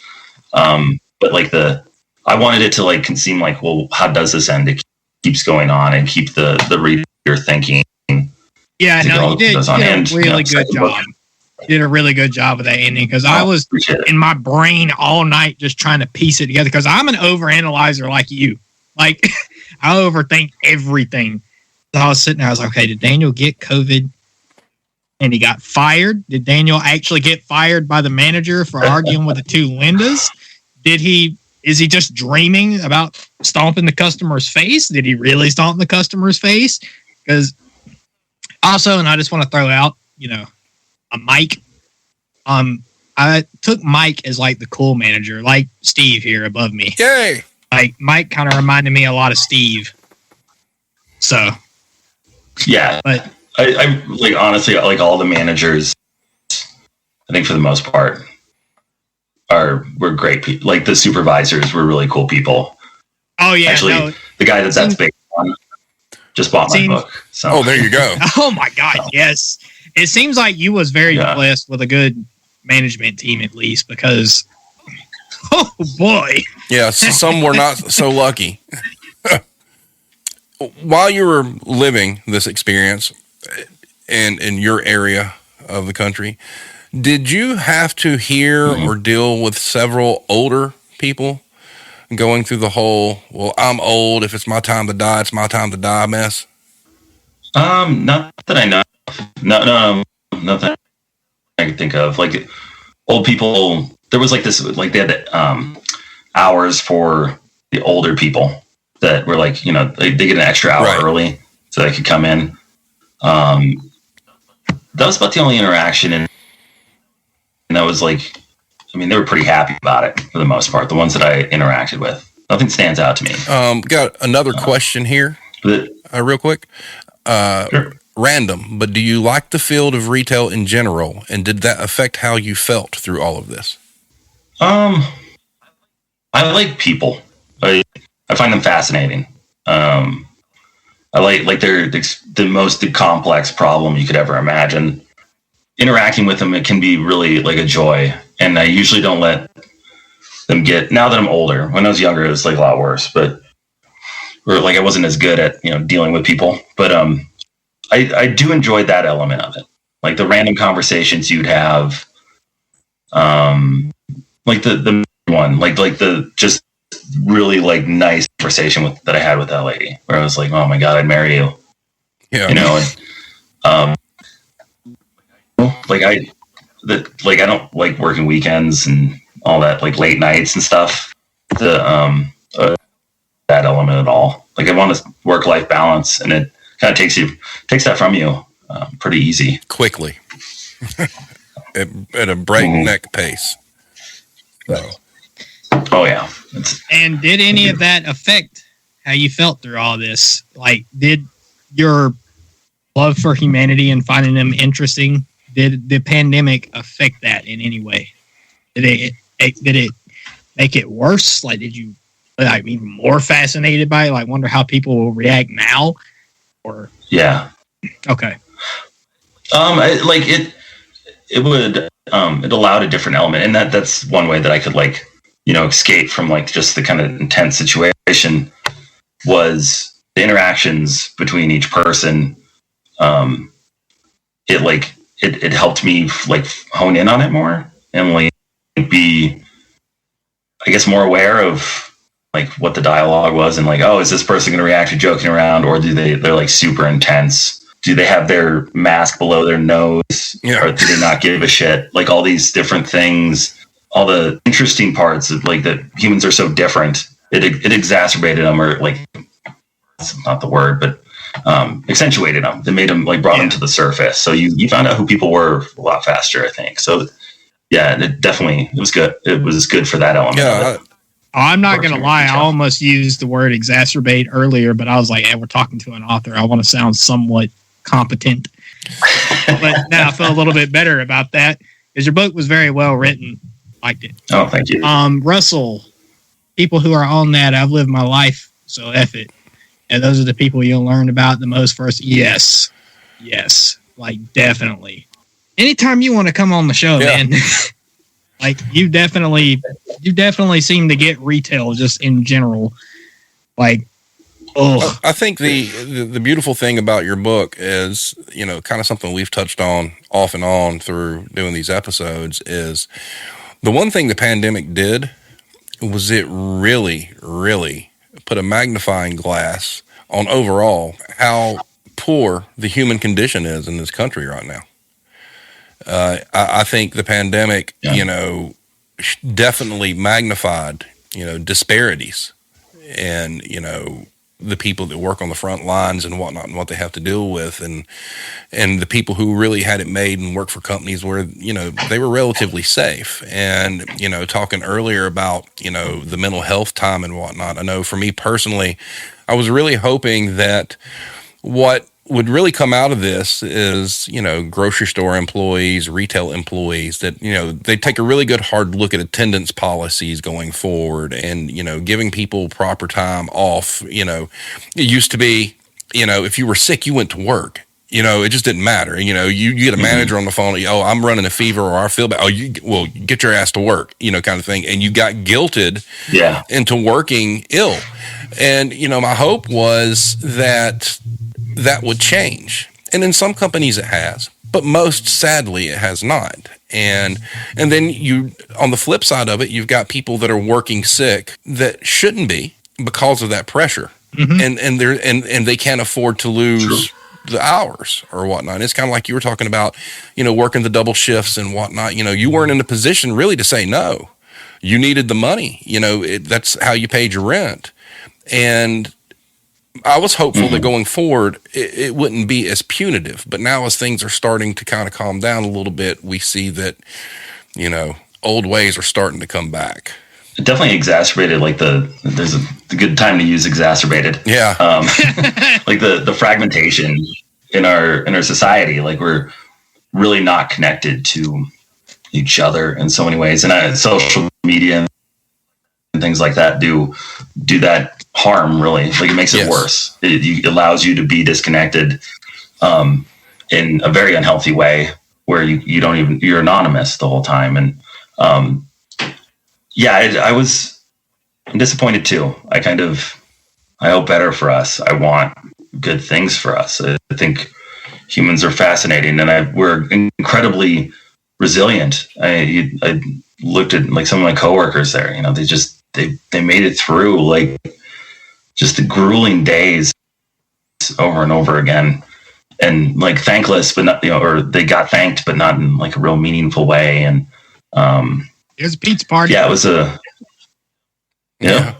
but like I wanted it to like seem like, well, how does this end? It keeps going on and keep the reader thinking. Yeah, no, you did a really good job. You did a really good job of that ending, because I was in my brain all night just trying to piece it together, because I'm an overanalyzer like you. Like, I overthink everything. So I was sitting there, I was like, okay, did Daniel get COVID and he got fired? Did Daniel actually get fired by the manager for arguing with the two Lindas? Is he just dreaming about stomping the customer's face? Did he really stomp the customer's face? Because also, and I just want to throw out, a Mike. I took Mike as like the cool manager, like Steve here above me. Yay! Like Mike kind of reminded me a lot of Steve. So, yeah, but I like honestly, like all the managers, I think for the most part, were great people. Like the supervisors were really cool people. Oh yeah, actually, the guy that's big on just bought my book. So. Oh, there you go. Oh my God, yes. It seems like you was very blessed with a good management team, at least, because oh boy. Yeah, some were not so lucky. While you were living this experience in your area of the country, did you have to hear or deal with several older people going through the whole, well, I'm old, if it's my time to die, it's my time to die mess? Not that I know. No, nothing I can think of. Like old people, there was like this, like they had hours for the older people that were like, they get an extra hour early so they could come in. That was about the only interaction, and that was like, they were pretty happy about it for the most part. The ones that I interacted with, nothing stands out to me. Got another question here, real quick. Sure. Random, but do you like the field of retail in general, and did that affect how you felt through all of this? I like people. I find them fascinating. I like they're the most complex problem you could ever imagine. Interacting with them, it can be really like a joy, and I usually don't let them get. Now that I'm older, when I was younger, it was like a lot worse, or like I wasn't as good at dealing with people. But I do enjoy that element of it, like the random conversations you'd have, like the one, like the just really like nice conversation that I had with that lady where I was like, oh my God, I'd marry you. Yeah. You know, and, I don't like working weekends and all that, like late nights and stuff. That element at all. Like I want a work-life balance, and it kind of takes that from you pretty easy. Quickly. at a breakneck pace. So. Oh yeah. And did any of that affect how you felt through all this? Like, did your love for humanity and finding them interesting, did the pandemic affect that in any way? Did it make it worse? Like, did you even more fascinated by it? Like, wonder how people will react now? Or yeah. Okay. It allowed a different element, and that's one way that I could escape from like just the kind of intense situation was the interactions between each person. It helped me like hone in on it more and like be, I guess, more aware of like what the dialogue was and like, oh, is this person going to react to joking around, or they're like super intense? Do they have their mask below their nose? Yeah. Or do they not give a shit? Like all these different things, all the interesting parts of like that humans are so different. It exacerbated them, or like, it's not the word, but accentuated them. It made them like brought them to the surface. So you found out who people were a lot faster, I think. So yeah, it was good. It was good for that element. Yeah. I'm not going to lie. I almost used the word exacerbate earlier, but I was like, hey, we're talking to an author. I want to sound somewhat competent. But now I feel a little bit better about that because your book was very well written. Liked it. Oh, thank you. Russell, people who are on that, I've lived my life, so F it. And those are the people you'll learn about the most first. Yes. Like, definitely. Anytime you want to come on the show, man. Like, you definitely seem to get retail just in general. Like, oh, I think the beautiful thing about your book is, kind of something we've touched on off and on through doing these episodes, is the one thing the pandemic did was it really, really put a magnifying glass on overall how poor the human condition is in this country right now. I think the pandemic, definitely magnified, disparities and, the people that work on the front lines and whatnot and what they have to deal with, and the people who really had it made and work for companies where, they were relatively safe. And, talking earlier about, the mental health time and whatnot, I know for me personally, I was really hoping that what would really come out of this is, grocery store employees, retail employees, that, they take a really good hard look at attendance policies going forward and, giving people proper time off. It used to be, if you were sick, you went to work. It just didn't matter. You get a manager on the phone. Oh, I'm running a fever, or I feel bad. Oh, get your ass to work, kind of thing. And you got guilted into working ill. And, my hope was that would change. And in some companies it has, but most sadly it has not. And then you, on the flip side of it, you've got people that are working sick that shouldn't be because of that pressure. Mm-hmm. And they can't afford to lose the hours or whatnot. It's kind of like you were talking about, working the double shifts and whatnot. You weren't in a position really to say no. You needed the money. That's how you paid your rent. And I was hopeful that going forward, it wouldn't be as punitive. But now as things are starting to kind of calm down a little bit, we see that, old ways are starting to come back. It definitely exacerbated, like there's a good time to use exacerbated. Yeah. Like the fragmentation in our society, like we're really not connected to each other in so many ways. And social media and things like that do that harm, really. Like it makes it worse. It allows you to be disconnected in a very unhealthy way where you're anonymous the whole time. And I'm disappointed too. I hope better for us. I want good things for us. I think humans are fascinating, and we're incredibly resilient. I looked at like some of my coworkers there, they made it through like just the grueling days over and over again, and like thankless, but not, or they got thanked, but not in like a real meaningful way. And it was a pizza party. Yeah, it was a. Yeah.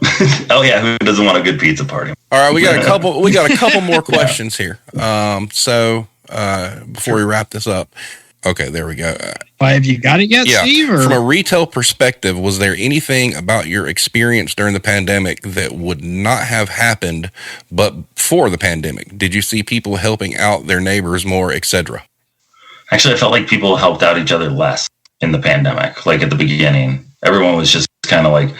Oh yeah, who doesn't want a good pizza party? All right, we got a couple more questions here. So before we wrap this up, okay, there we go. Have you got it yet, Steve? Or? From a retail perspective, was there anything about your experience during the pandemic that would not have happened but for the pandemic? Did you see people helping out their neighbors more, etc.? Actually, I felt like people helped out each other less in the pandemic. Like at the beginning, everyone was just kind of like,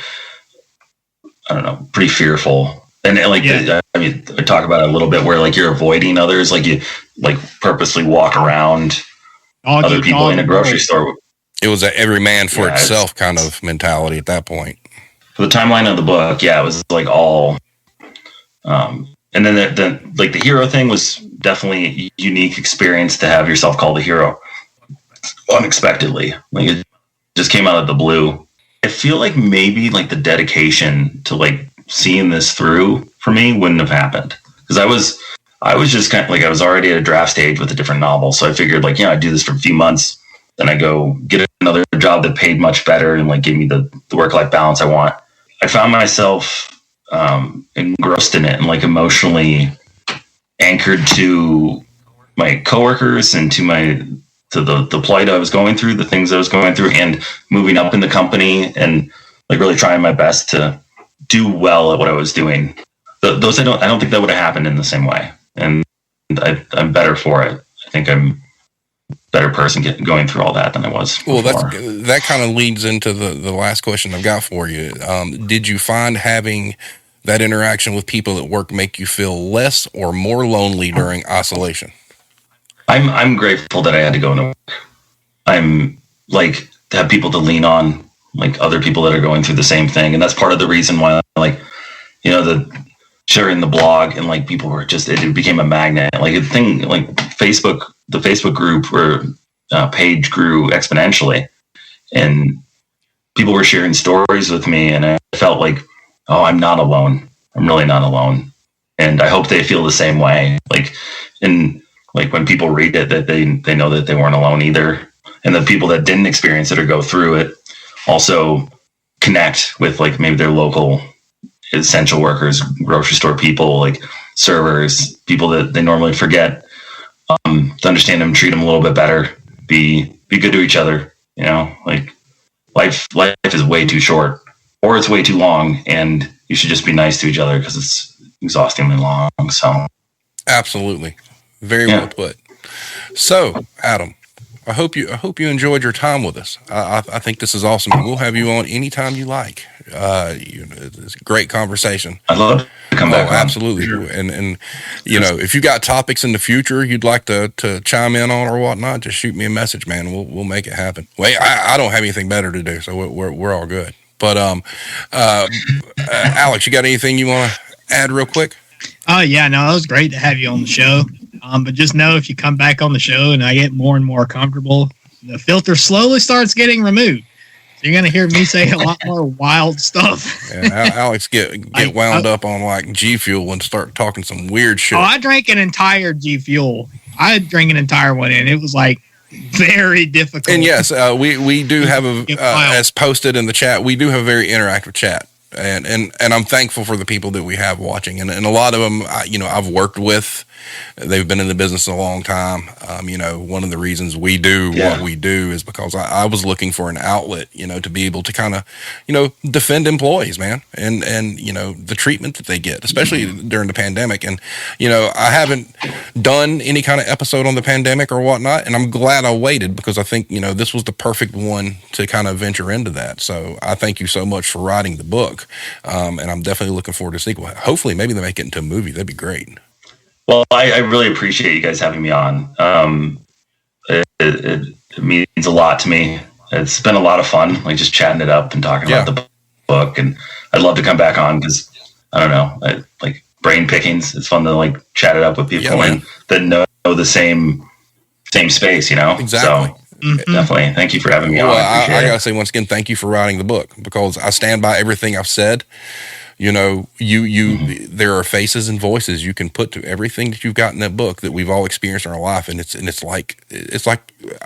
I don't know, pretty fearful. And like, I talk about it a little bit where like you're avoiding others, like you like purposely walk around other people in a grocery store. It was a every man for itself kind of mentality at that point. For the timeline of the book, it was like all, and then like the hero thing was definitely a unique experience to have yourself called a hero unexpectedly. Like it just came out of the blue. I feel like maybe like the dedication to like seeing this through for me wouldn't have happened, because I was just kind of like, I was already at a draft stage with a different novel. So I figured like, I'd do this for a few months. Then I go get another job that paid much better and like gave me the work-life balance I want. I found myself engrossed in it and like emotionally anchored to my coworkers and to the plight I was going through, the things I was going through, and moving up in the company and like really trying my best to do well at what I was doing. Those I don't think that would have happened in the same way. And I'm better for it. I think I'm a better person going through all that than I was before. Well, that kind of leads into the last question I've got for you. Did you find having that interaction with people at work make you feel less or more lonely during isolation? I'm grateful that I had to go into work. I'm like to have people to lean on, like other people that are going through the same thing. And that's part of the reason why, like, the sharing the blog and like people were just, it became a magnet. Like a thing, like Facebook, the Facebook group or page grew exponentially, and people were sharing stories with me. And I felt like, oh, I'm not alone. I'm really not alone. And I hope they feel the same way. Like when people read it, that they know that they weren't alone either. And the people that didn't experience it or go through it also connect with like maybe their local essential workers, grocery store people, like servers, people that they normally forget, to understand them, treat them a little bit better, be good to each other. Like life is way too short, or it's way too long, and you should just be nice to each other because it's exhaustingly long. So absolutely. Very well put. So, Adam, I hope you enjoyed your time with us. I think this is awesome. We'll have you on anytime you like. It's a great conversation. I'd love to come back. Absolutely. Sure. And if you got topics in the future you'd like to chime in on or whatnot, just shoot me a message, man. We'll make it happen. Wait, I don't have anything better to do, so we're all good. But Alex, you got anything you want to add real quick? Oh yeah, no, it was great to have you on the show. But just know if you come back on the show and I get more and more comfortable, the filter slowly starts getting removed. So you're going to hear me say a lot more wild stuff. Yeah, Alex get wound up on like G Fuel and start talking some weird shit. Oh, I drank an entire G Fuel. I drank an entire one, and it was like very difficult. And yes, we do have as posted in the chat, we do have a very interactive chat. And I'm thankful for the people that we have watching, and a lot of them, I've worked with. They've been in the business a long time. One of the reasons we do what we do is because I was looking for an outlet, to be able to kind of, defend employees, man, and the treatment that they get, especially during the pandemic. And I haven't done any kind of episode on the pandemic or whatnot, and I'm glad I waited because I think this was the perfect one to kind of venture into that. So I thank you so much for writing the book, and I'm definitely looking forward to the sequel. Hopefully, maybe they make it into a movie. That'd be great. Well, I really appreciate you guys having me on. It means a lot to me. It's been a lot of fun, like just chatting it up and talking about the book. And I'd love to come back on because I don't know, like brain pickings. It's fun to like chat it up with people and that know the same space. Exactly. Definitely. Thank you for having me on. I got to say once again, thank you for writing the book, because I stand by everything I've said. You know, there are faces and voices you can put to everything that you've got in that book that we've all experienced in our life. And it's like,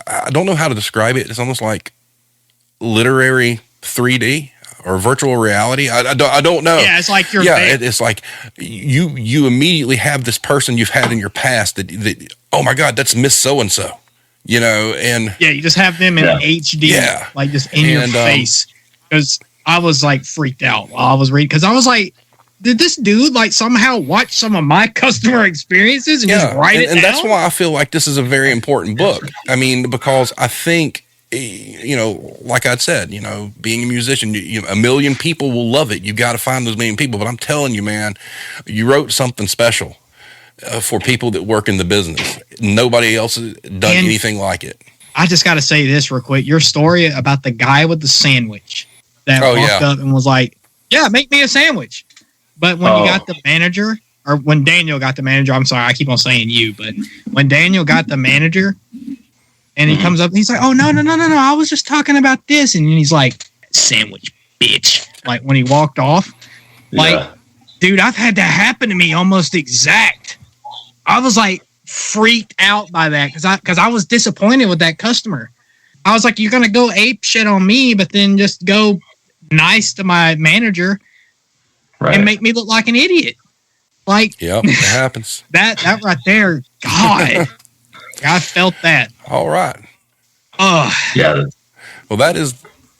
I don't know how to describe it. It's almost like literary 3D or virtual reality. I don't know. Yeah, it's like it's like you immediately have this person you've had in your past that oh my God, that's Miss So and So. You know, and you just have them in HD, like just in your face. Because I was like freaked out while I was reading, because I was like, did this dude like somehow watch some of my customer experiences and just write it down? And that's why I feel like this is a very important book. I mean, because I think, you know, like I said, you know, being a musician, a million people will love it. You've got to find those million people. But I'm telling you, man, you wrote something special. For people that work in the business. Nobody else has done anything like it. I just got to say this real quick. Your story about the guy with the sandwich that walked up and was like, yeah, make me a sandwich. But when you got the manager, or when Daniel got the manager, I'm sorry, I keep on saying you, but when Daniel got the manager and he comes up and he's like, oh, no, I was just talking about this. And he's like, sandwich, bitch. Like when he walked off, like, dude, I've had that happen to me almost exact. I was like freaked out by that because I was disappointed with that customer. I was like, you're gonna go ape shit on me, but then just go nice to my manager and make me look like an idiot. Like, yep, it happens. that right there, God, I felt that. All right. Yeah. Well, that is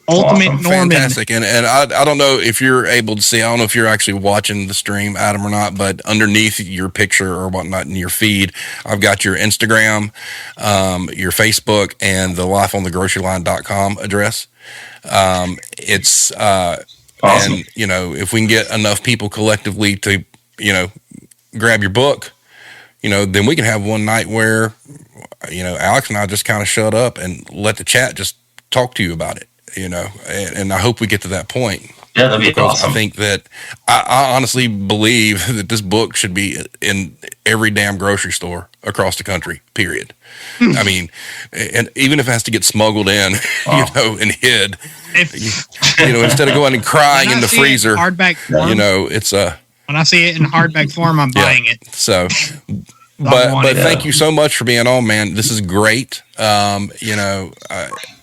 Ultimate awesome. Norman. Fantastic. And I don't know if you're able to see, I don't know if you're actually watching the stream, Adam, or not, but underneath your picture or whatnot in your feed, I've got your Instagram, your Facebook, and the lifeonthegroceryline.com address. It's, awesome. And, you know, if we can get enough people collectively to, you know, grab your book, you know, then we can have one night where, you know, Alex and I just kind of shut up and let the chat just talk to you about it. You know, and I hope we get to that point. Yeah, that'd be awesome. I think that I honestly believe that this book should be in every damn grocery store across the country, period. I mean, and even if it has to get smuggled in, you know, and hid, you know, instead of going and crying in the freezer, hardback form, you know, it's when I see it in hardback form, I'm buying it. So, but thank you so much for being on, man. This is great. You know,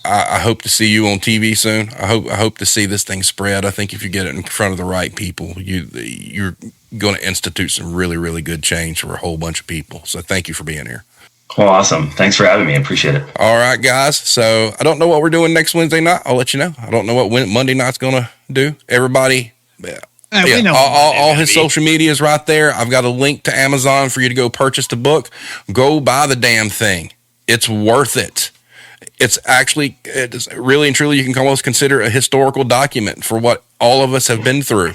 I hope to see you on TV soon. I hope to see this thing spread. I think if you get it in front of the right people, you're going to institute some really, really good change for a whole bunch of people. So thank you for being here. Well, awesome. Thanks for having me. I appreciate it. All right, guys. So I don't know what we're doing next Wednesday night. I'll let you know. I don't know what Monday night's going to do. Everybody, we know all his social media is right there. I've got a link to Amazon for you to go purchase the book. Go buy the damn thing. It's worth it. It's really and truly, you can almost consider a historical document for what all of us have been through.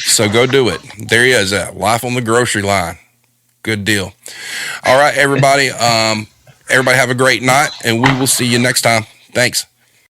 So go do it. There he is, Life on the Grocery Line. Good deal. All right, everybody. Everybody have a great night, and we will see you next time. Thanks.